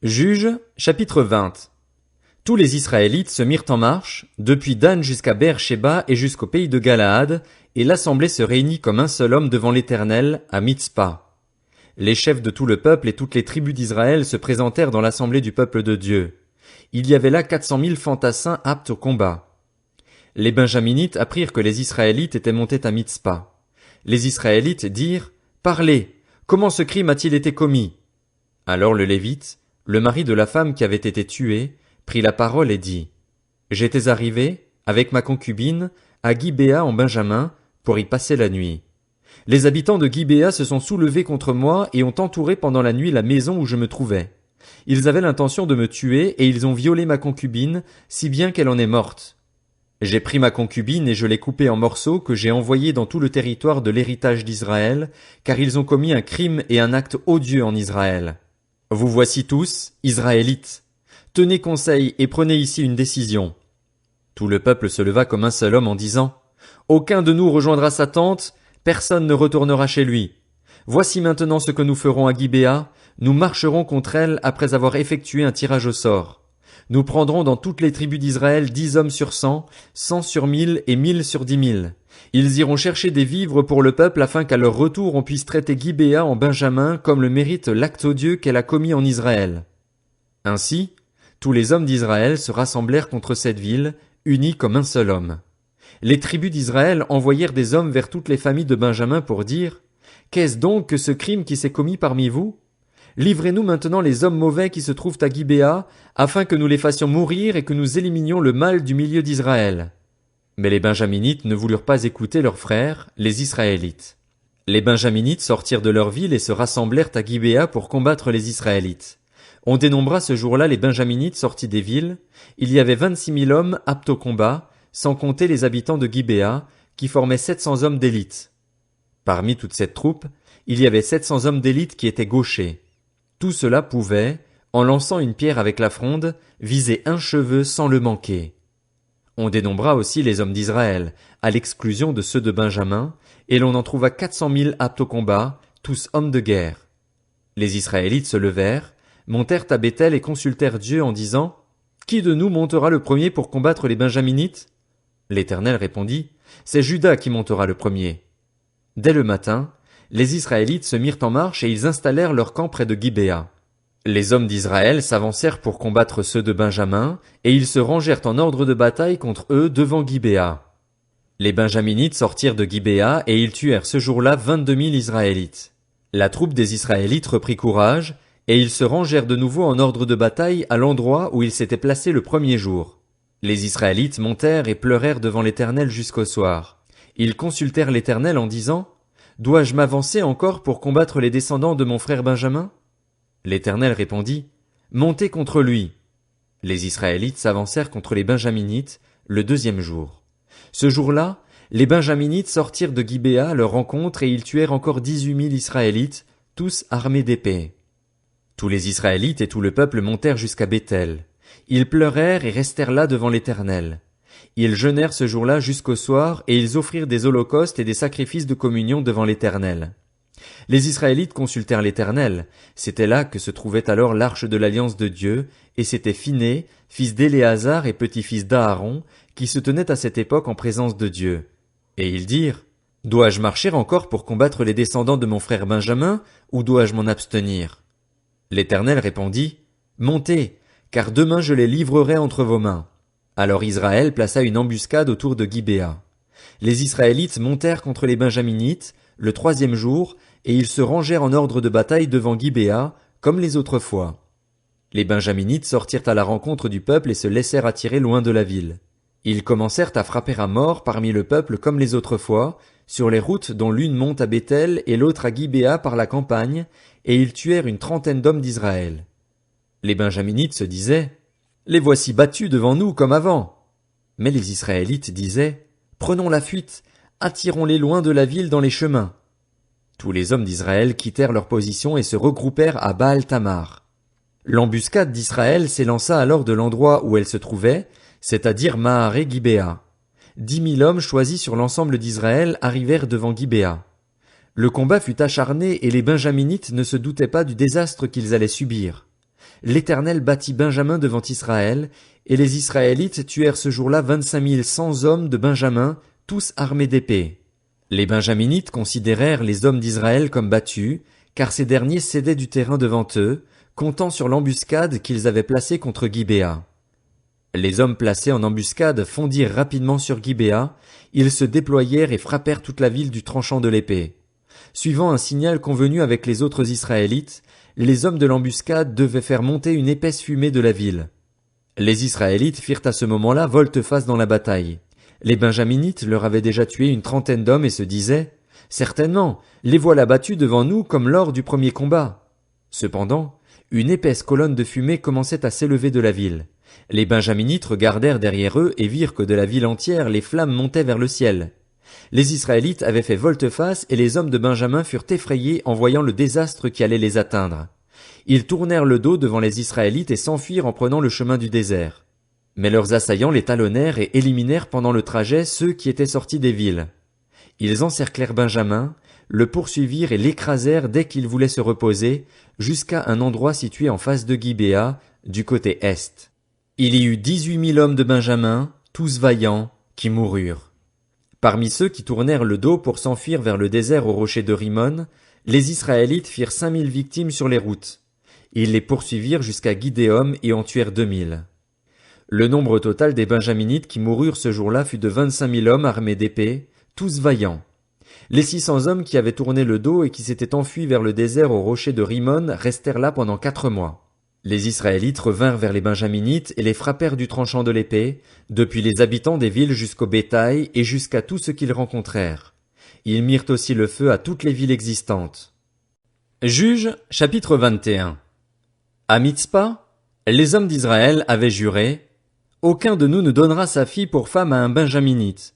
Juges, chapitre 20. Tous les Israélites se mirent en marche, depuis Dan jusqu'à Beer-Shéba et jusqu'au pays de Galaad, et l'assemblée se réunit comme un seul homme devant l'Éternel, à Mitzpa. Les chefs de tout le peuple et toutes les tribus d'Israël se présentèrent dans l'assemblée du peuple de Dieu. Il y avait là 400 000 fantassins aptes au combat. Les Benjaminites apprirent que les Israélites étaient montés à Mitzpa. Les Israélites dirent, « Parlez, comment ce crime a-t-il été commis ?» Alors le Lévite, le mari de la femme qui avait été tuée, prit la parole et dit, « J'étais arrivé, avec ma concubine, à Gibéa en Benjamin, pour y passer la nuit. Les habitants de Gibéa se sont soulevés contre moi et ont entouré pendant la nuit la maison où je me trouvais. Ils avaient l'intention de me tuer et ils ont violé ma concubine, si bien qu'elle en est morte. J'ai pris ma concubine et je l'ai coupée en morceaux que j'ai envoyés dans tout le territoire de l'héritage d'Israël, car ils ont commis un crime et un acte odieux en Israël. Vous voici tous, Israélites. Tenez conseil et prenez ici une décision. » Tout le peuple se leva comme un seul homme en disant, « Aucun de nous rejoindra sa tente, personne ne retournera chez lui. Voici maintenant ce que nous ferons à Gibéa, nous marcherons contre elle après avoir effectué un tirage au sort. Nous prendrons dans toutes les tribus d'Israël 10 hommes sur 100, 100 sur 1000 et 1000 sur 10 000. Ils iront chercher des vivres pour le peuple afin qu'à leur retour on puisse traiter Gibéa en Benjamin comme le mérite l'acte odieux qu'elle a commis en Israël. » Ainsi, tous les hommes d'Israël se rassemblèrent contre cette ville, unis comme un seul homme. Les tribus d'Israël envoyèrent des hommes vers toutes les familles de Benjamin pour dire, « Qu'est-ce donc que ce crime qui s'est commis parmi vous? Livrez-nous maintenant les hommes mauvais qui se trouvent à Gibéa, afin que nous les fassions mourir et que nous éliminions le mal du milieu d'Israël. » Mais les Benjaminites ne voulurent pas écouter leurs frères, les Israélites. Les Benjaminites sortirent de leur ville et se rassemblèrent à Gibéa pour combattre les Israélites. On dénombra ce jour-là les Benjaminites sortis des villes. Il y avait 26 000 hommes aptes au combat, sans compter les habitants de Gibéa, qui formaient 700 hommes d'élite. Parmi toute cette troupe, il y avait 700 hommes d'élite qui étaient gauchers. Tout cela pouvait, en lançant une pierre avec la fronde, viser un cheveu sans le manquer. On dénombra aussi les hommes d'Israël, à l'exclusion de ceux de Benjamin, et l'on en trouva 400 000 aptes au combat, tous hommes de guerre. Les Israélites se levèrent, montèrent à Béthel et consultèrent Dieu en disant, « Qui de nous montera le premier pour combattre les Benjaminites ?» L'Éternel répondit, « C'est Juda qui montera le premier. » Dès le matin, les Israélites se mirent en marche et ils installèrent leur camp près de Gibéa. Les hommes d'Israël s'avancèrent pour combattre ceux de Benjamin, et ils se rangèrent en ordre de bataille contre eux devant Gibéa. Les Benjaminites sortirent de Gibéa et ils tuèrent ce jour-là 22 000 Israélites. La troupe des Israélites reprit courage, et ils se rangèrent de nouveau en ordre de bataille à l'endroit où ils s'étaient placés le premier jour. Les Israélites montèrent et pleurèrent devant l'Éternel jusqu'au soir. Ils consultèrent l'Éternel en disant, « Dois-je m'avancer encore pour combattre les descendants de mon frère Benjamin ?» L'Éternel répondit, « Montez contre lui. » Les Israélites s'avancèrent contre les Benjaminites le deuxième jour. Ce jour-là, les Benjaminites sortirent de Gibéa à leur rencontre et ils tuèrent encore 18 000 Israélites, tous armés d'épées. Tous les Israélites et tout le peuple montèrent jusqu'à Béthel. Ils pleurèrent et restèrent là devant l'Éternel. Ils jeûnèrent ce jour-là jusqu'au soir et ils offrirent des holocaustes et des sacrifices de communion devant l'Éternel. Les Israélites consultèrent l'Éternel. C'était là que se trouvait alors l'arche de l'alliance de Dieu, et c'était Phiné, fils d'Éléazar et petit-fils d'Aaron, qui se tenait à cette époque en présence de Dieu. Et ils dirent, « Dois-je marcher encore pour combattre les descendants de mon frère Benjamin, ou dois-je m'en abstenir ?» L'Éternel répondit, « Montez, car demain je les livrerai entre vos mains. » Alors Israël plaça une embuscade autour de Gibéa. Les Israélites montèrent contre les Benjaminites le troisième jour, et ils se rangèrent en ordre de bataille devant Gibéa, comme les autres fois. Les Benjaminites sortirent à la rencontre du peuple et se laissèrent attirer loin de la ville. Ils commencèrent à frapper à mort parmi le peuple comme les autres fois, sur les routes dont l'une monte à Béthel et l'autre à Gibéa par la campagne, et ils tuèrent une trentaine d'hommes d'Israël. Les Benjaminites se disaient, « Les voici battus devant nous comme avant. » Mais les Israélites disaient, « Prenons la fuite, attirons-les loin de la ville dans les chemins. » Tous les hommes d'Israël quittèrent leur position et se regroupèrent à Baal-Tamar. L'embuscade d'Israël s'élança alors de l'endroit où elle se trouvait, c'est-à-dire Maharé-Gibéa. 10 000 hommes choisis sur l'ensemble d'Israël arrivèrent devant Gibéa. Le combat fut acharné et les Benjaminites ne se doutaient pas du désastre qu'ils allaient subir. l'Éternel battit Benjamin devant Israël, et les Israélites tuèrent ce jour-là 25 100 hommes de Benjamin, tous armés d'épées. Les Benjaminites considérèrent les hommes d'Israël comme battus, car ces derniers cédaient du terrain devant eux, comptant sur l'embuscade qu'ils avaient placée contre Gibéa. Les hommes placés en embuscade fondirent rapidement sur Gibéa, ils se déployèrent et frappèrent toute la ville du tranchant de l'épée. Suivant un signal convenu avec les autres Israélites, les hommes de l'embuscade devaient faire monter une épaisse fumée de la ville. Les Israélites firent à ce moment-là volte-face dans la bataille. Les Benjaminites leur avaient déjà tué une trentaine d'hommes et se disaient « Certainement, les voilà battus devant nous comme lors du premier combat. » Cependant, une épaisse colonne de fumée commençait à s'élever de la ville. Les Benjaminites regardèrent derrière eux et virent que de la ville entière les flammes montaient vers le ciel. Les Israélites avaient fait volte-face et les hommes de Benjamin furent effrayés en voyant le désastre qui allait les atteindre. Ils tournèrent le dos devant les Israélites et s'enfuirent en prenant le chemin du désert. Mais leurs assaillants les talonnèrent et éliminèrent pendant le trajet ceux qui étaient sortis des villes. Ils encerclèrent Benjamin, le poursuivirent et l'écrasèrent dès qu'il voulait se reposer, jusqu'à un endroit situé en face de Gibéa, du côté est. Il y eut 18 000 hommes de Benjamin, tous vaillants, qui moururent. Parmi ceux qui tournèrent le dos pour s'enfuir vers le désert au rocher de Rimon, les Israélites firent 5000 victimes sur les routes. Ils les poursuivirent jusqu'à Gidéom et en tuèrent 2000. Le nombre total des Benjaminites qui moururent ce jour-là fut de 25 000 hommes armés d'épées, tous vaillants. Les 600 hommes qui avaient tourné le dos et qui s'étaient enfuis vers le désert au rocher de Rimon restèrent là pendant 4 mois. Les Israélites revinrent vers les Benjaminites et les frappèrent du tranchant de l'épée, depuis les habitants des villes jusqu'au bétail et jusqu'à tout ce qu'ils rencontrèrent. Ils mirent aussi le feu à toutes les villes existantes. Juges, chapitre 21. À Mitzpa, les hommes d'Israël avaient juré, « Aucun de nous ne donnera sa fille pour femme à un Benjaminite. »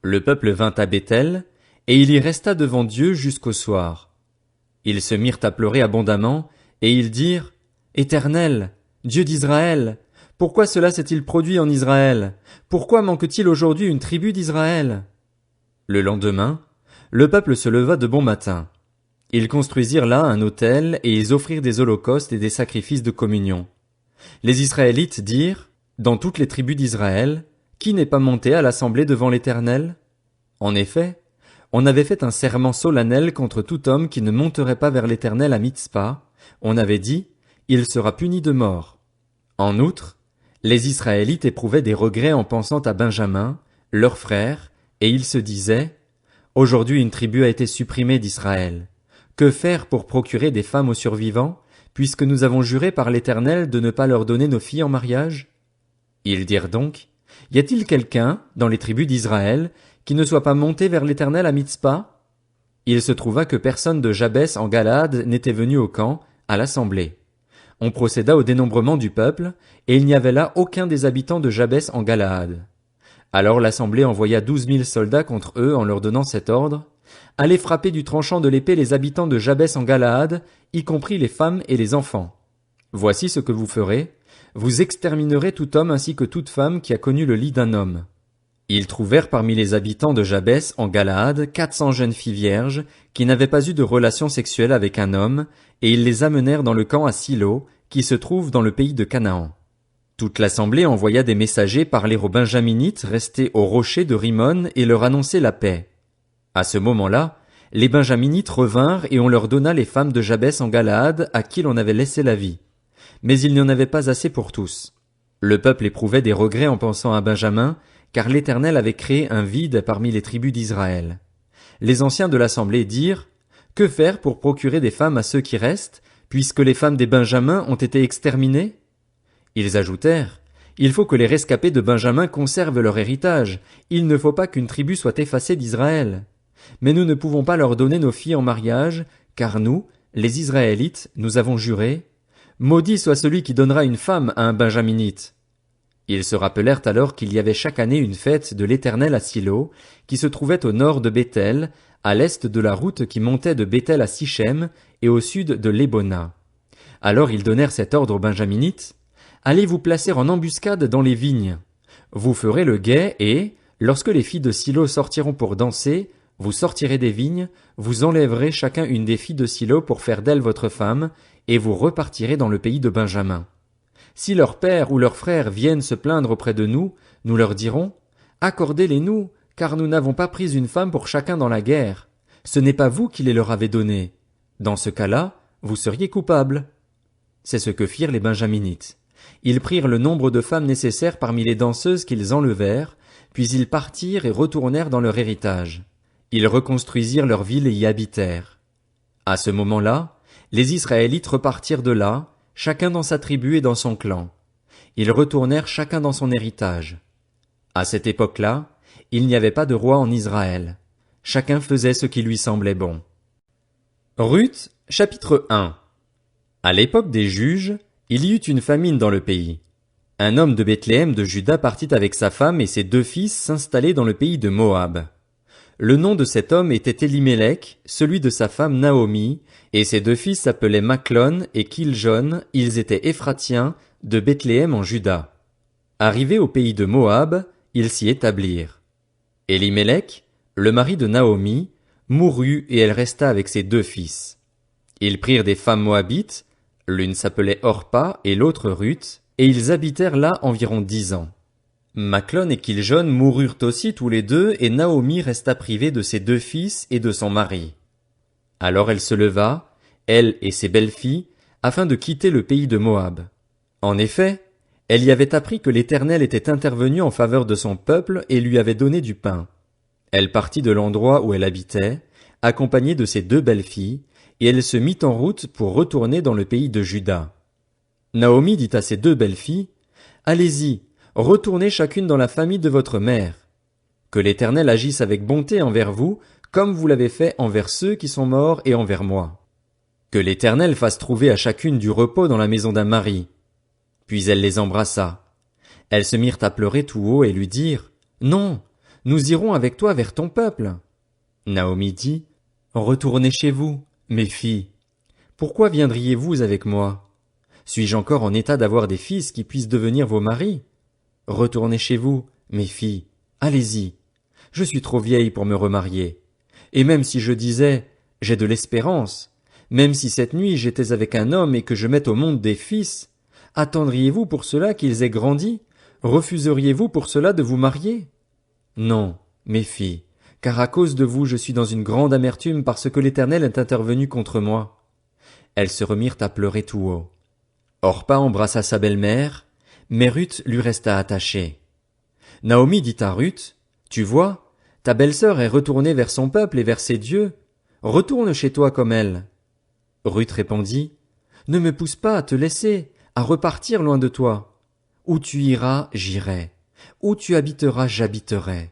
Le peuple vint à Béthel, et il y resta devant Dieu jusqu'au soir. Ils se mirent à pleurer abondamment, et ils dirent, « Éternel, Dieu d'Israël, pourquoi cela s'est-il produit en Israël? Pourquoi manque-t-il aujourd'hui une tribu d'Israël? » Le lendemain, le peuple se leva de bon matin. Ils construisirent là un autel et ils offrirent des holocaustes et des sacrifices de communion. Les Israélites dirent, dans toutes les tribus d'Israël, qui n'est pas monté à l'assemblée devant l'Éternel? En effet, on avait fait un serment solennel contre tout homme qui ne monterait pas vers l'Éternel à Mitzpa. On avait dit, il sera puni de mort. En outre, les Israélites éprouvaient des regrets en pensant à Benjamin, leur frère, et ils se disaient, aujourd'hui une tribu a été supprimée d'Israël. Que faire pour procurer des femmes aux survivants, puisque nous avons juré par l'Éternel de ne pas leur donner nos filles en mariage? Ils dirent donc, y a-t-il quelqu'un, dans les tribus d'Israël, qui ne soit pas monté vers l'Éternel à Mitzpa? Il se trouva que personne de Jabès en Galaad n'était venu au camp, à l'assemblée. On procéda au dénombrement du peuple, et il n'y avait là aucun des habitants de Jabès en Galaad. Alors l'assemblée envoya 12 000 soldats contre eux en leur donnant cet ordre, « Allez frapper du tranchant de l'épée les habitants de Jabès en Galaad, y compris les femmes et les enfants. Voici ce que vous ferez, vous exterminerez tout homme ainsi que toute femme qui a connu le lit d'un homme. » Ils trouvèrent parmi les habitants de Jabès en Galaad 400 jeunes filles vierges qui n'avaient pas eu de relation sexuelle avec un homme, et ils les amenèrent dans le camp à Silo, qui se trouve dans le pays de Canaan. Toute l'assemblée envoya des messagers parler aux Benjaminites restés au rocher de Rimon et leur annoncer la paix. À ce moment-là, les Benjaminites revinrent et on leur donna les femmes de Jabès en Galaad à qui l'on avait laissé la vie. Mais il n'y en avait pas assez pour tous. Le peuple éprouvait des regrets en pensant à Benjamin, car l'Éternel avait créé un vide parmi les tribus d'Israël. Les anciens de l'assemblée dirent, « Que faire pour procurer des femmes à ceux qui restent, puisque les femmes des Benjamins ont été exterminées? » Ils ajoutèrent, « Il faut que les rescapés de Benjamin conservent leur héritage, il ne faut pas qu'une tribu soit effacée d'Israël. Mais nous ne pouvons pas leur donner nos filles en mariage, car nous, les Israélites, nous avons juré, « Maudit soit celui qui donnera une femme à un Benjaminite. » Ils se rappelèrent alors qu'il y avait chaque année une fête de l'Éternel à Silo, qui se trouvait au nord de Béthel, à l'est de la route qui montait de Béthel à Sichem et au sud de Lébona. Alors ils donnèrent cet ordre aux Benjaminites, « Allez vous placer en embuscade dans les vignes. Vous ferez le guet et, lorsque les filles de Silo sortiront pour danser, Vous sortirez des vignes, vous enlèverez chacun une des filles de Silo pour faire d'elle votre femme, et vous repartirez dans le pays de Benjamin. Si leur père ou leurs frères viennent se plaindre auprès de nous, nous leur dirons, accordez-les-nous, car nous n'avons pas pris une femme pour chacun dans la guerre. Ce n'est pas vous qui les leur avez données. Dans ce cas-là, vous seriez coupables. C'est ce que firent les Benjaminites. Ils prirent le nombre de femmes nécessaires parmi les danseuses qu'ils enlevèrent, puis ils partirent et retournèrent dans leur héritage. Ils reconstruisirent leur ville et y habitèrent. À ce moment-là, les Israélites repartirent de là, chacun dans sa tribu et dans son clan. Ils retournèrent chacun dans son héritage. À cette époque-là, il n'y avait pas de roi en Israël. Chacun faisait ce qui lui semblait bon. Ruth, chapitre 1. À l'époque des juges, il y eut une famine dans le pays. Un homme de Bethléem de Juda partit avec sa femme et ses 2 fils s'installer dans le pays de Moab. Le nom de cet homme était Élimélec, celui de sa femme Naomi, et ses 2 fils s'appelaient Machlon et Kiljon, ils étaient Éphratiens, de Bethléem en Juda. Arrivés au pays de Moab, ils s'y établirent. Élimélec, le mari de Naomi, mourut et elle resta avec ses 2 fils. Ils prirent des femmes moabites, l'une s'appelait Orpa et l'autre Ruth, et ils habitèrent là environ 10 ans. Machlon et Kiljon moururent aussi tous les 2 et Naomi resta privée de ses 2 fils et de son mari. Alors elle se leva, elle et ses belles-filles, afin de quitter le pays de Moab. En effet, elle y avait appris que l'Éternel était intervenu en faveur de son peuple et lui avait donné du pain. Elle partit de l'endroit où elle habitait, accompagnée de ses 2 belles-filles, et elle se mit en route pour retourner dans le pays de Juda. Naomi dit à ses 2 belles-filles, « Allez-y, retournez chacune dans la famille de votre mère. Que l'Éternel agisse avec bonté envers vous, comme vous l'avez fait envers ceux qui sont morts et envers moi. Que l'Éternel fasse trouver à chacune du repos dans la maison d'un mari. » Puis elle les embrassa. Elles se mirent à pleurer tout haut et lui dirent, « Non, nous irons avec toi vers ton peuple. » Naomi dit, « Retournez chez vous, mes filles. Pourquoi viendriez-vous avec moi? Suis-je encore en état d'avoir des fils qui puissent devenir vos maris? Retournez chez vous, mes filles, allez-y. Je suis trop vieille pour me remarier. Et même si je disais, j'ai de l'espérance, même si cette nuit j'étais avec un homme et que je mette au monde des fils, attendriez-vous pour cela qu'ils aient grandi? Refuseriez-vous pour cela de vous marier? Non, mes filles, car à cause de vous je suis dans une grande amertume parce que l'Éternel est intervenu contre moi. » Elles se remirent à pleurer tout haut. Orpa embrassa sa belle-mère, mais Ruth lui resta attachée. Naomi dit à Ruth, « Tu vois, ta belle-sœur est retournée vers son peuple et vers ses dieux. Retourne chez toi comme elle. » Ruth répondit, « Ne me pousse pas à te laisser, à repartir loin de toi. Où tu iras, j'irai. Où tu habiteras, j'habiterai.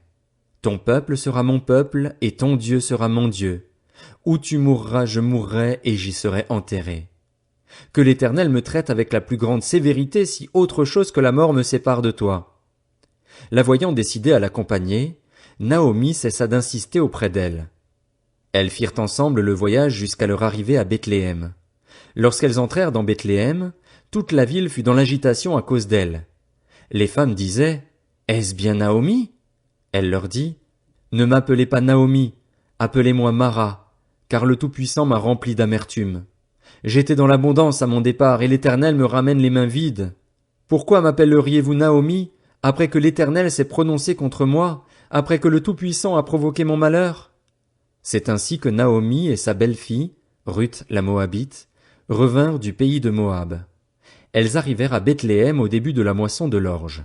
Ton peuple sera mon peuple, et ton Dieu sera mon Dieu. Où tu mourras, je mourrai, et j'y serai enterré. Que l'Éternel me traite avec la plus grande sévérité si autre chose que la mort me sépare de toi. » La voyant décidée à l'accompagner, Naomi cessa d'insister auprès d'elle. Elles firent ensemble le voyage jusqu'à leur arrivée à Bethléem. Lorsqu'elles entrèrent dans Bethléem, toute la ville fut dans l'agitation à cause d'elles. Les femmes disaient, « Est-ce bien Naomi? » Elle leur dit, « Ne m'appelez pas Naomi, appelez-moi Mara, car le Tout-Puissant m'a rempli d'amertume. J'étais dans l'abondance à mon départ, et l'Éternel me ramène les mains vides. Pourquoi m'appelleriez-vous Naomi, après que l'Éternel s'est prononcé contre moi, après que le Tout-Puissant a provoqué mon malheur? » C'est ainsi que Naomi et sa belle-fille, Ruth la Moabite, revinrent du pays de Moab. Elles arrivèrent à Bethléem au début de la moisson de l'orge.